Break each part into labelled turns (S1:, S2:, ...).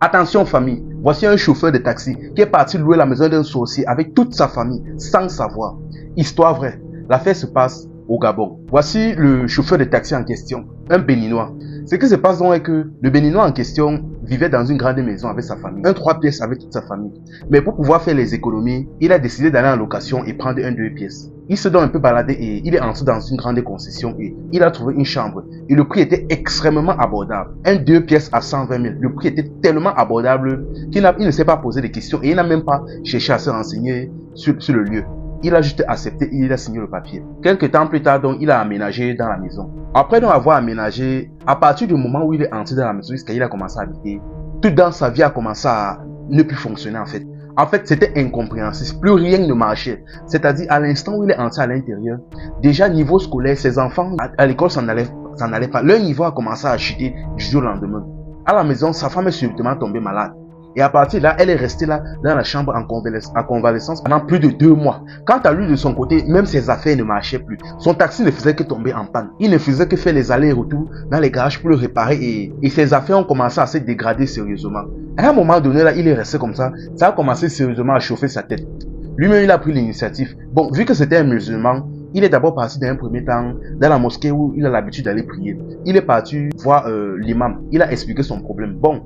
S1: Attention famille, voici un chauffeur de taxi qui est parti louer la maison d'un sorcier avec toute sa famille sans savoir. Histoire vraie, l'affaire se passe au Gabon. Voici le chauffeur de taxi en question, un Béninois. Ce qui se passe donc est que le Béninois en question vivait dans une grande maison avec sa famille, un 3 pièces avec toute sa famille. Mais pour pouvoir faire les économies, il a décidé d'aller en location et prendre un 2 pièces. Il se donne un peu baladé et il est entré dans une grande concession et il a trouvé une chambre. Et le prix était extrêmement abordable. Un 2 pièces à 120 000. Le prix était tellement abordable qu'il ne s'est pas posé de questions et il n'a même pas cherché à se renseigner sur le lieu. Il a juste accepté et il a signé le papier. Quelques temps plus tard, donc, il a aménagé dans la maison. Après donc avoir aménagé, à partir du moment où il est entré dans la maison jusqu'à il a commencé à habiter, tout dans sa vie a commencé à ne plus fonctionner en fait. En fait, c'était incompréhensible. Plus rien ne marchait. C'est-à-dire, à l'instant où il est entré à l'intérieur, déjà niveau scolaire, ses enfants à l'école s'en allait pas. Leur niveau a commencé à chuter du jour au lendemain. À la maison, sa femme est subitement tombée malade. Et à partir de là, elle est restée là, dans la chambre en convalescence pendant plus de 2 mois. Quant à lui, de son côté, même ses affaires ne marchaient plus. Son taxi ne faisait que tomber en panne. Il ne faisait que faire les allers-retours dans les garages pour le réparer et ses affaires ont commencé à se dégrader sérieusement. À un moment donné, là, il est resté comme ça. Ça a commencé sérieusement à chauffer sa tête. Lui-même, il a pris l'initiative. Bon, vu que c'était un musulman, il est d'abord parti dans un premier temps dans la mosquée où il a l'habitude d'aller prier. Il est parti voir l'imam. Il a expliqué son problème. Bon,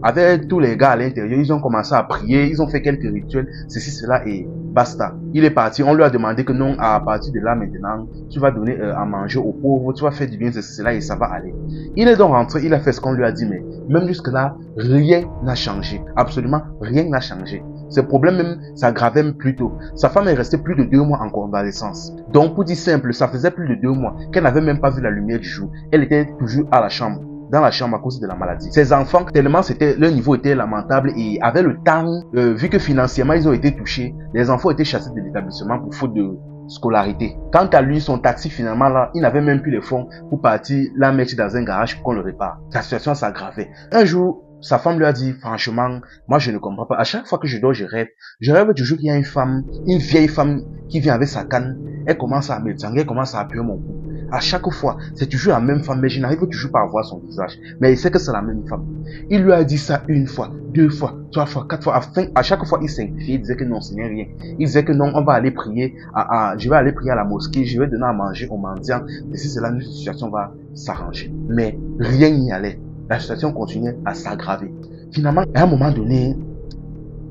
S1: avec tous les gars à l'intérieur, ils ont commencé à prier, ils ont fait quelques rituels, ceci, cela et basta. Il est parti, on lui a demandé que non, à partir de là maintenant, tu vas donner à manger aux pauvres, tu vas faire du bien, ceci, cela et ça va aller. Il est donc rentré, il a fait ce qu'on lui a dit, mais même jusque là, rien n'a changé. Absolument rien n'a changé. Ce problème même s'aggravait plus tôt. Sa femme est restée plus de 2 mois en convalescence. Donc pour dire simple, ça faisait plus de 2 mois qu'elle n'avait même pas vu la lumière du jour. Elle était toujours à la chambre. Dans la chambre à cause de la maladie. Ses enfants, tellement leur niveau était lamentable et avec le temps, vu que financièrement ils ont été touchés, les enfants étaient chassés de l'établissement pour faute de scolarité. Quant à lui, son taxi finalement là, il n'avait même plus les fonds pour partir la mettre dans un garage pour qu'on le répare. Sa situation s'aggravait. Un jour, sa femme lui a dit, franchement, moi je ne comprends pas. À chaque fois que je dors, je rêve toujours qu'il y a une femme, une vieille femme qui vient avec sa canne. Elle commence à m'étrangler, elle commence à appuyer mon cou. À chaque fois, c'est toujours la même femme, mais je n'arrive toujours pas à voir son visage. Mais il sait que c'est la même femme. Il lui a dit ça 1 fois, 2 fois, 3 fois, 4 fois. À chaque fois, il simplifiait, il disait que non, ce n'est rien. Il disait que non, on va aller prier, je vais aller prier à la mosquée, je vais donner à manger aux mendiants. Et si c'est là, notre situation va s'arranger. Mais rien n'y allait. La situation continuait à s'aggraver. Finalement, à un moment donné,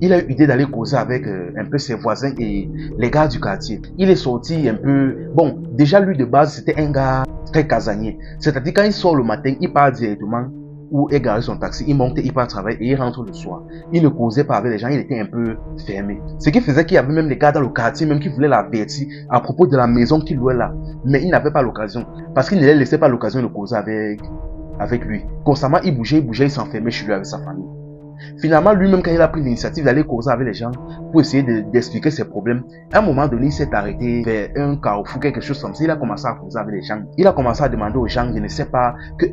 S1: il a eu l'idée d'aller causer avec un peu ses voisins et les gars du quartier. Il est sorti un peu... Bon, déjà lui de base, c'était un gars très casanier. C'est-à-dire quand il sort le matin, il part directement où est garé son taxi. Il monte, il part travailler et il rentre le soir. Il ne causait pas avec les gens, il était un peu fermé. Ce qui faisait qu'il y avait même des gars dans le quartier même qui voulaient l'avertir à propos de la maison qu'il louait là. Mais il n'avait pas l'occasion. Parce qu'il ne les laissait pas l'occasion de causer avec lui. Constamment, il bougeait, il s'enfermait chez lui avec sa famille. Finalement, lui-même, quand il a pris l'initiative d'aller causer avec les gens pour essayer d'expliquer ses problèmes, à un moment donné, il s'est arrêté vers un carrefour, quelque chose comme ça. Il a commencé à causer avec les gens. Il a commencé à demander aux gens, je ne sais pas, que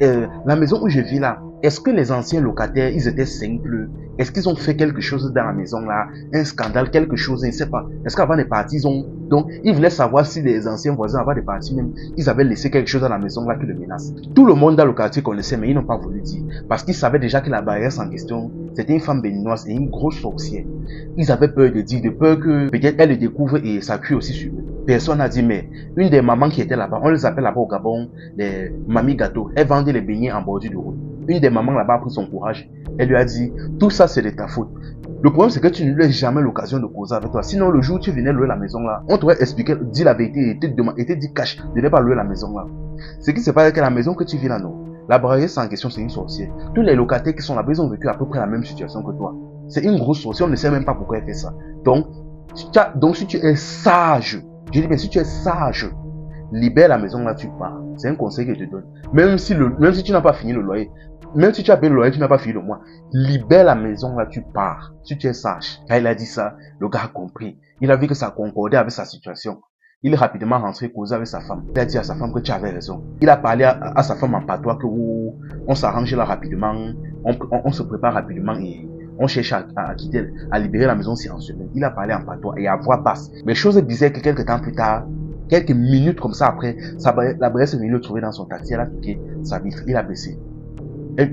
S1: la maison où je vis là, est-ce que les anciens locataires, ils étaient simples? Est-ce qu'ils ont fait quelque chose dans la maison là? Un scandale, quelque chose, je ne sais pas. Est-ce qu'avant de partir, donc, il voulait savoir si les anciens voisins, avant de partir même, ils avaient laissé quelque chose dans la maison là qui le menace. Tout le monde dans le quartier connaissait, mais ils n'ont pas voulu dire. Parce qu'ils savaient déjà que la barrière en question, c'était une femme béninoise et une grosse sorcière. Ils avaient peur de dire, de peur que peut-être elle le découvre et ça cuit aussi sur eux. Personne n'a dit, mais une des mamans qui étaient là-bas, on les appelle là-bas au Gabon, les mamies gâteaux, elles vendaient les beignets en bordure de route. Une des mamans là-bas a pris son courage. Elle lui a dit, tout ça c'est de ta faute. Le problème c'est que tu ne lui as jamais l'occasion de causer avec toi. Sinon le jour où tu venais louer la maison là, on t'aurait expliqué, dit la vérité et te dit cash de ne pas louer la maison là. Ce qui se passe que la maison que tu vis là, non. La barrière en question c'est une sorcière. Tous les locataires qui sont là-bas, ils ont vécu à peu près la même situation que toi. C'est une grosse sorcière, on ne sait même pas pourquoi elle fait ça. Donc si tu es sage, je dis bien si tu es sage, libère la maison là, tu pars. C'est un conseil que je te donne. Même si tu n'as pas fini le loyer, même si tu as payé le loyer, tu n'as pas fini le mois, libère la maison là, tu pars. Si tu es sage. Quand il a dit ça, le gars a compris. Il a vu que ça concordait avec sa situation. Il est rapidement rentré causer avec sa femme. Il a dit à sa femme que tu avais raison. Il a parlé à sa femme en patois que on s'arrange là rapidement, on se prépare rapidement et on cherche à quitter, à libérer la maison silencieusement. Il a parlé en patois et à voix basse. Mais chose bizarre que quelques temps plus tard, quelques minutes comme ça après, la barrière s'est venue le trouver dans son taxi. Elle a piqué sa vitre. Il a baissé.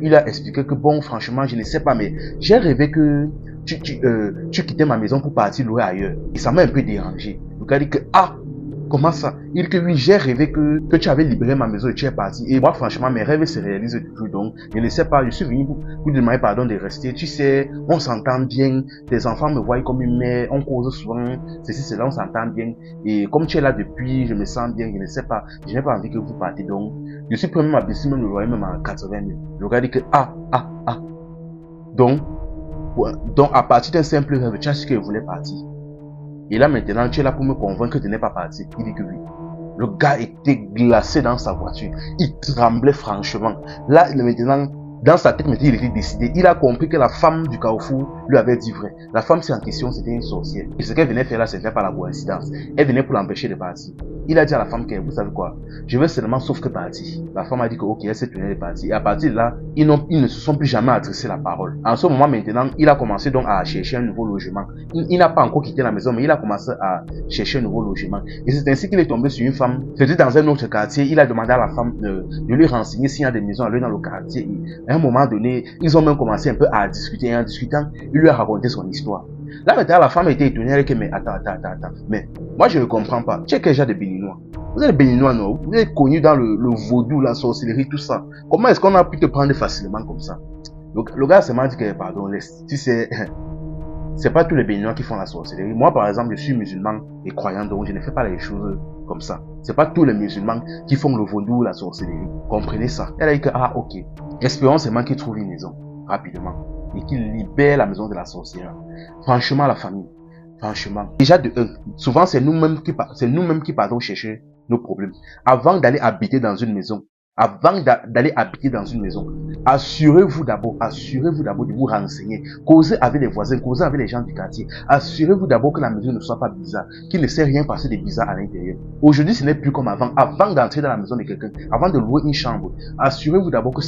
S1: Il a expliqué que bon, franchement, je ne sais pas, mais j'ai rêvé que tu quittais ma maison pour partir louer ailleurs. Et ça m'a un peu dérangé. Le gars dit que, ah, comment ça? Il dit que oui, j'ai rêvé que tu avais libéré ma maison et tu es parti. Et moi, franchement, mes rêves se réalisent toujours. Donc, je ne sais pas, je suis venu pour demander pardon de rester. Tu sais, on s'entend bien. Tes enfants me voient comme une mère. On cause souvent. Ceci, cela, on s'entend bien. Et comme tu es là depuis, je me sens bien. Je ne sais pas. Je n'ai pas envie que vous partiez. Donc, je suis prêt même à baisser même le loyer même à 80 000. Le gars dit que, ah. Donc, à partir d'un simple rêve, tu as su qu'il voulait partir. Et là maintenant, tu es là pour me convaincre que tu n'es pas parti. Il dit que oui. Le gars était glacé dans sa voiture. Il tremblait franchement. Là, maintenant, dans sa tête, il était décidé. Il a compris que la femme du Carrefour lui avait dit vrai. La femme, c'est en question, c'était une sorcière. Et ce qu'elle venait faire là, c'était pas la coïncidence. Elle venait pour l'empêcher de partir. Il a dit à la femme que, vous savez quoi, je veux seulement sauf que partir. La femme a dit que, ok, elle s'est tenue de partir. Et à partir de là, ils ne se sont plus jamais adressé la parole. En ce moment maintenant, il a commencé donc à chercher un nouveau logement. Il n'a pas encore quitté la maison, mais il a commencé à chercher un nouveau logement. Et c'est ainsi qu'il est tombé sur une femme. C'était dans un autre quartier. Il a demandé à la femme de lui renseigner s'il y a des maisons à lui dans le quartier. Et à un moment donné, ils ont même commencé un peu à discuter. Et en discutant, il lui a raconté son histoire. Là maintenant, la femme était étonnée. Elle dit que, mais attends. Mais moi, je ne comprends pas. Tu es quel genre de Béninois? Vous êtes Béninois, non? Vous êtes connu dans le vaudou, la sorcellerie, tout ça. Comment est-ce qu'on a pu te prendre facilement comme ça? Le gars se m'a dit que, pardon, laisse. Tu sais, c'est pas tous les Béninois qui font la sorcellerie. Moi, par exemple, je suis musulman et croyant, donc je ne fais pas les choses comme ça. C'est pas tous les musulmans qui font le vaudou, la sorcellerie. Comprenez ça. Elle a dit que, ah, ok. Espérons seulement qu'il trouve une maison, rapidement. Et qu'il libère la maison de la sorcière. Franchement, la famille. Franchement. Déjà de un, souvent c'est nous-mêmes qui partons chercher nos problèmes. Avant d'aller habiter dans une maison, assurez-vous d'abord de vous renseigner. Causez avec les voisins, causez avec les gens du quartier. Assurez-vous d'abord que la maison ne soit pas bizarre, qu'il ne s'est rien passé de bizarre à l'intérieur. Aujourd'hui, ce n'est plus comme avant. Avant d'entrer dans la maison de quelqu'un, avant de louer une chambre, assurez-vous d'abord que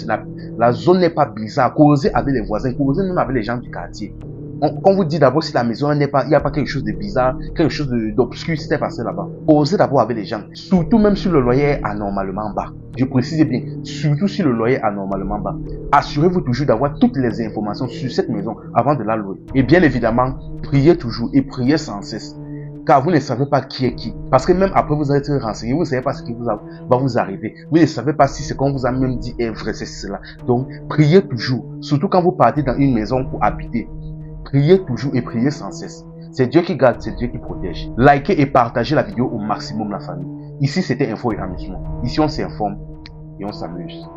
S1: la zone n'est pas bizarre. Causez avec les voisins, causez même avec les gens du quartier. On vous dit d'abord si la maison il n'y a pas quelque chose de bizarre, quelque chose d'obscur qui s'est passé là-bas. Osez d'abord avec les gens. Surtout même si le loyer est anormalement bas. Je précise bien, surtout si le loyer est anormalement bas. Assurez-vous toujours d'avoir toutes les informations sur cette maison avant de la louer. Et bien évidemment, priez toujours et priez sans cesse. Car vous ne savez pas qui est qui. Parce que même après vous êtes renseigné, vous ne savez pas ce qui va vous arriver. Vous ne savez pas si ce qu'on vous a même dit est vrai, c'est cela. Donc, priez toujours. Surtout quand vous partez dans une maison pour habiter. Priez toujours et priez sans cesse. C'est Dieu qui garde, c'est Dieu qui protège. Likez et partagez la vidéo au maximum la famille. Ici c'était Info et Amusement. Ici on s'informe et on s'amuse.